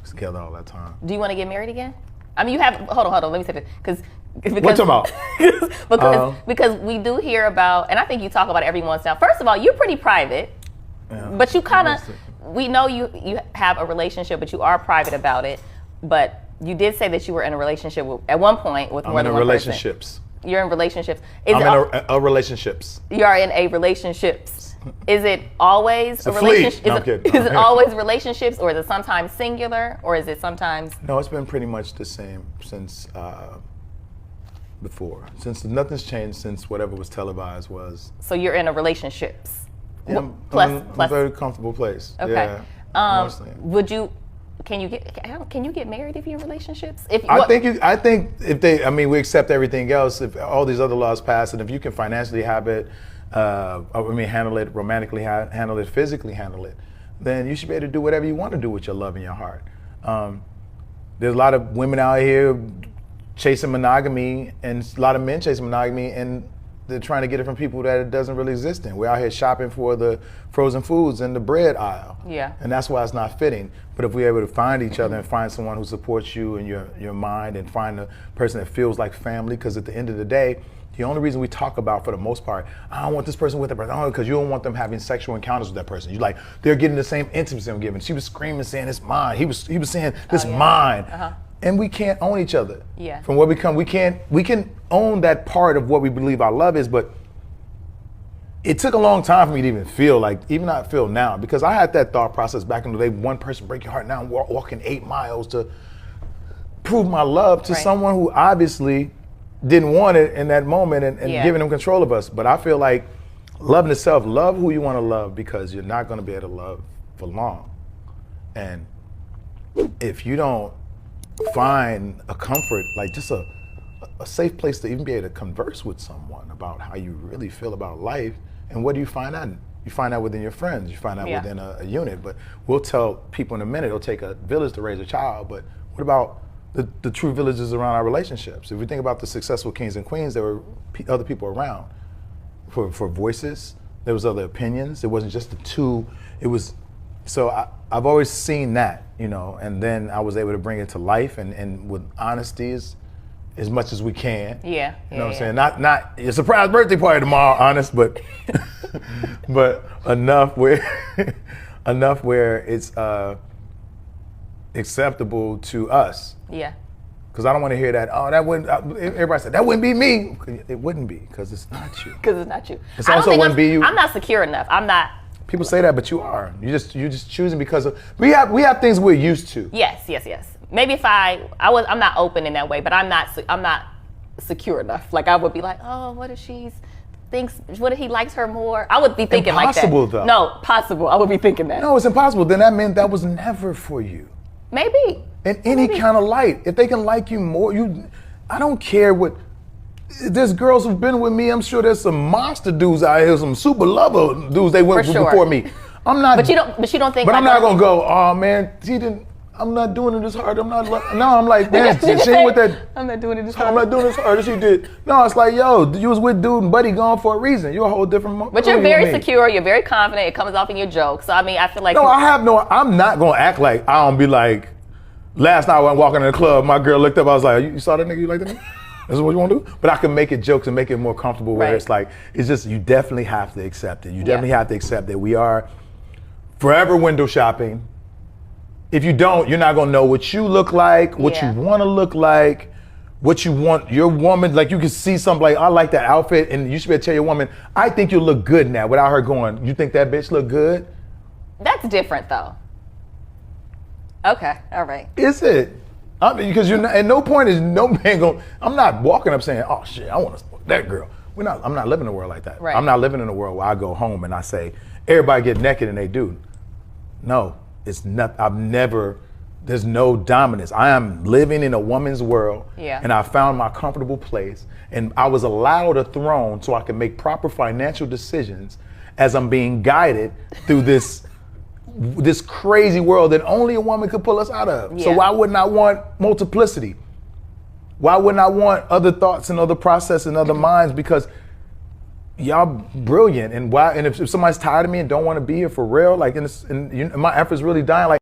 Together all that time. Do you want to get married again? I mean, you have. Hold on. Let me say this, because what about? because we do hear about, and I think you talk about it every once in a while. First of all, you're pretty private, but you kind of. We know you have a relationship, but you are private about it. But you did say that you were in a relationship at one point with more than one relationships. Person. You're in relationships. I'm in a relationships. You are in a relationships. Is it always a relationship? No, I'm kidding. Is it always relationships, or is it sometimes singular, or is it sometimes? No, it's been pretty much the same since before. Since nothing's changed since whatever was televised was. So you're in a relationships. Yeah, I'm a very comfortable place. Okay. Yeah, would you? Can you get married if you're in relationships? I think if they, I mean, we accept everything else. If all these other laws pass, and if you can financially have it, handle it romantically, handle it physically, handle it, then you should be able to do whatever you want to do with your love in your heart. There's a lot of women out here chasing monogamy, and a lot of men chasing monogamy, and they're trying to get it from people that it doesn't really exist in. We're out here shopping for the frozen foods in the bread aisle. Yeah. And that's why it's not fitting. But if we're able to find each other and find someone who supports you and your mind, and find a person that feels like family, because at the end of the day, the only reason we talk about, for the most part, I don't want this person with that person, because you don't want them having sexual encounters with that person. You're like, they're getting the same intimacy I'm giving. She was screaming, saying, it's mine. He was saying, this mine. And we can't own each other. Yeah. From what we come, we can own that part of what we believe our love is, but it took a long time for me to even feel like, even I feel now, because I had that thought process back in the day. One person break your heart, now I'm walking 8 miles to prove my love to someone who obviously didn't want it in that moment, and giving them control of us. But I feel like loving yourself, love who you want to love, because you're not going to be able to love for long. And if you don't find a comfort, like just a safe place to even be able to converse with someone about how you really feel about life, and what do you find out? You find out within your friends, you find out within a unit. But we'll tell people in a minute, it'll take a village to raise a child, but what about the true villages around our relationships? If we think about the successful kings and queens, there were other people around for voices. There was other opinions. It wasn't just the two. It was, so I've always seen that, and then I was able to bring it to life, and with honesty as much as we can. Yeah. You know what I'm saying? Not a surprise birthday party tomorrow, honest, but but enough where it's acceptable to us. Yeah. Because I don't want to hear that. Oh, that wouldn't. Everybody said that wouldn't be me. It wouldn't be, because it's not you. Because it's not you. It also wouldn't be you. I'm not secure enough. I'm not. People say that, but you are. You're just choosing because of we have things we're used to. Yes. Maybe if I'm not open in that way, but I'm not secure enough. Like, I would be like, oh, what if what if he likes her more? I would be thinking like that. Impossible, though. No, possible. I would be thinking that. No, it's impossible. Then that meant that was never for you. Maybe. In any kind of light. If they can like you more, I don't care what. There's girls who've been with me. I'm sure there's some monster dudes out here, some super lover dudes they went with before me. I'm not. But you don't think. But I'm not gonna go, oh man, he didn't. I'm not doing it this hard. I'm not. No, I'm like, man, she ain't with that. I'm not doing it this hard. I'm not doing this hard as she did. No, it's like, yo, you was with dude and buddy gone for a reason. You're a whole different. But you're very secure. You're very confident. It comes off in your jokes. So I mean, I feel like. No, I'm not gonna act like I don't be like. Last night when I walking in the club, my girl looked up. I was like, you saw that nigga? You like that nigga? This is what you want to do? But I can make it jokes and make it more comfortable, where it's like, it's just, you definitely have to accept it. You definitely have to accept that we are forever window shopping. If you don't, you're not gonna know what you look like, what you want to look like, what you want your woman, like you can see something like, I like that outfit, and you should be able to tell your woman, I think you look good now, without her going, you think that bitch look good? That's different though. Okay, all right. Is it? I mean, because at no point is no man going. I'm not walking up saying, "Oh shit, I want to smoke that girl." I'm not living in a world like that. Right. I'm not living in a world where I go home and I say, "Everybody get naked," and they do. No, it's not. There's no dominance. I am living in a woman's world, and I found my comfortable place, and I was allowed a throne so I can make proper financial decisions as I'm being guided through this crazy world that only a woman could pull us out of. So why wouldn't I want multiplicity? Why wouldn't I want other thoughts and other processes and other minds? Because y'all brilliant. And if somebody's tired of me and don't want to be here for real, like, and my effort's really dying, like,